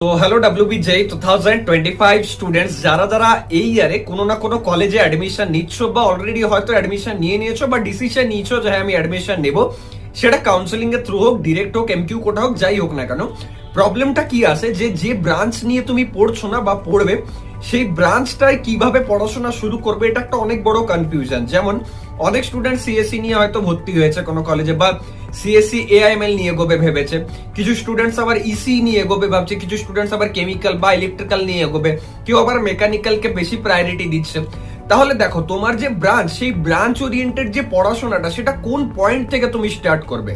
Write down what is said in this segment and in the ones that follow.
তো hello WBJ 2025 students যারা যারা এই ইয়ারে কোনো না কোনো কলেজে অ্যাডমিশন নিচ্ছ বা অলরেডি হয়তো অ্যাডমিশন নিয়ে নিয়েছো বা ডিসিশন নিয়েছো যে হ্যাঁ আমি অ্যাডমিশন নেব, সেটা কাউন্সেলিং এর থ্রু হোক, ডিরেক্ট হোক, এমকিউ কোটা হোক, যাই হোক না কেন, প্রবলেমটা কি আছে যে ব্রাঞ্চ নিয়ে তুমি পড়ছো না বা পড়বে সেই ব্রাঞ্চটায় কিভাবে পড়াশোনা শুরু করবে, এটা একটা অনেক বড় কনফিউশন। যেমন অনেক স্টুডেন্ট সিএসসি নিয়ে হয়তো ভর্তি হয়েছে কোনো কলেজে বা সিএসসি এআইএমএল নিয়ে এগোবে ভেবেছে, কিছু স্টুডেন্টস আবার ইসি নিয়ে এগোবে ভাবছে, কিছু স্টুডেন্টস আবার কেমিক্যাল বা ইলেকট্রিক্যাল নিয়ে এগোবে, কেউ আবার মেকানিক্যালকে বেশি প্রায়োরিটি দিচ্ছে। তাহলে দেখো তোমার যে ব্রাঞ্চ, সেই ব্রাঞ্চ ওরিয়েন্টেড যে পড়াশোনাটা সেটা কোন পয়েন্ট থেকে তুমি স্টার্ট করবে।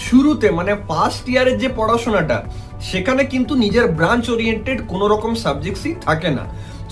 শুরুতে মানে ফার্স্ট ইয়ারের যে পড়াশোনাটা সেখানে কিন্তু নিজের ব্রাঞ্চ ওরিয়েন্টেড কোন রকম সাবজেক্টসই থাকে না।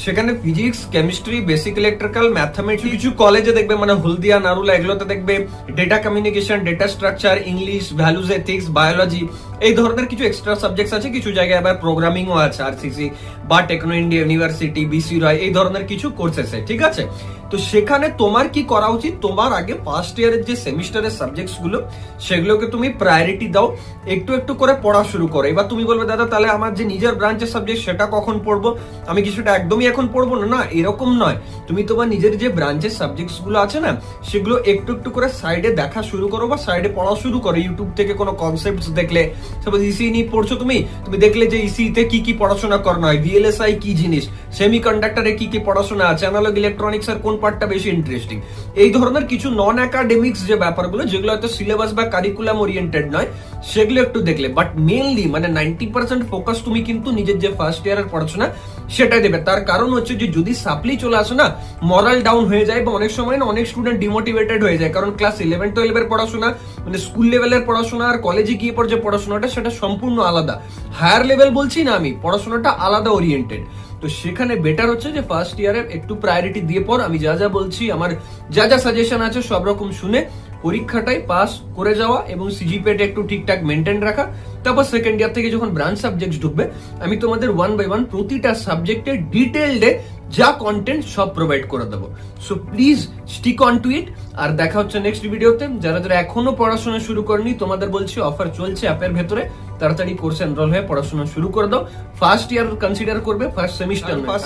সেখানে physics, chemistry, basic electrical, mathematics, কিছু কলেজে দেখবে মানে হলদিয়া, নারুলা, এগুলোতে দেখবে data communication, data structure, English, values ethics, biology, এই ধরনের কিছু এক্সট্রা সাবজেক্টস আছে। কিছু জায়গায় আবার প্রোগ্রামিংও আছে, আরসিসি বা টেকনো ইন্ডিয়া ইউনিভার্সিটি, বিসি রয়, এই ধরনের কিছু কোর্স আছে, ঠিক আছে। তো সেখানে তোমার কি করা উচিত, তোমার আগে ফার্স্ট ইয়ারের যে সেমিস্টারের সাবজেক্টস গুলো সেগুলোকে তুমি প্রায়োরিটি দাও, একটু একটু করে পড়া শুরু করো। এবার তুমি বলবে দাদা তাহলে আমার যে নিজের ব্রাঞ্চের সাবজেক্ট সেটা কখন পড়বো, আমি কিছুটা একদমই এখন পড়বো না। না, এরকম নয়, তুমি তোমার নিজের যে ব্রাঞ্চের সাবজেক্টস গুলো আছে না সেগুলো একটু একটু করে সাইডে দেখা শুরু করো বা সাইডে পড়া শুরু করো। ইউটিউব থেকে কোনো কনসেপ্টস দেখলে, সাপোজ ইসি নিয়ে পড়ছো তুমি দেখলে যে ইসি তে কি কি পড়াশোনা করানো হয়, ভিএলএসআই কি জিনিস, সেমিকন্ডাক্টরে কি কি পড়াশোনা আছে, অ্যানালগ ইলেকট্রনিক্স এর কোন পার্টটা বেশি ইন্টারেস্টিং, এই ধরনের কিছু নন একাডেমিক্স যে ব্যাপারগুলো যেগুলো হয়তো সিলেবাস বা কারিকুলাম ওরিয়েন্টেড নয় সেগুলো একটু দেখলে। বাট মেইনলি মানে 90% ফোকাস তুমি কিন্তু নিজের যে ফার্স্ট ইয়ারের পড়াশোনা সেটাই দেবে। তার কারণ হচ্ছে যে যদি সাপ্লি চলে আসে না, মরাল ডাউন হয়ে যায় বা অনেক সময় না অনেক স্টুডেন্ট ডিমোটিভেটেড হয়ে যায়, কারণ ক্লাস 11-12 এর পড়াশোনা মানে স্কুল লেভেলের পড়াশোনা আর কলেজে গিয়ে পর যে পড়াশোনাটা সেটা সম্পূর্ণ আলাদা। হায়ার লেভেল বলছি না আমি, পড়াশোনাটা আলাদা ওরিয়েন্টেড। তো সেখানে বেটার হচ্ছে যে ফার্স্ট ইয়ারে একটু প্রায়োরিটি দিয়ে পর, আমি যা যা বলছি, আমার যা যা সাজেশন আছে সব রকম শুনে পরীক্ষাটাই পাস করে যাওয়া এবং সিজিপিএটা একটু ঠিকঠাক মেনটেন রাখা। তারপর সেকেন্ড ইয়ার থেকে যখন ব্রাঞ্চ সাবজেক্ট ঢুকবে আমি তোমাদের 1 by 1 প্রতিটা সাবজেক্টের ডিটেইলডে যা কন্টেন্ট সব প্রোভাইড করে দেবো। So please stick on to it. আর দেখা হচ্ছে নেক্সট ভিডিওতে। যারা যারা এখনো পড়াশোনা শুরু করেনি তোমাদের বলছি অফার চলছে অ্যাপের ভেতরে, তাড়াতাড়ি কোর্সে এনরোল হয়ে পড়াশোনা শুরু করে দাও। ফার্স্ট ইয়ার কনসিডার করবে, ফার্স্ট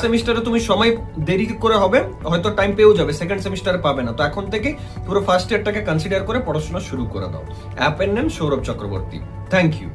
সেমিস্টারে তুমি সময় দেরি করে হবে, হয়তো টাইম পেয়েও যাবে, সেকেন্ড সেমিস্টারে পাবে না। তো এখন থেকে পুরো ফার্স্ট ইয়ারটাকে কনসিডার করে পড়াশোনা শুরু করে দাও। অ্যাপের name Sourav Chakraborty. Thank you.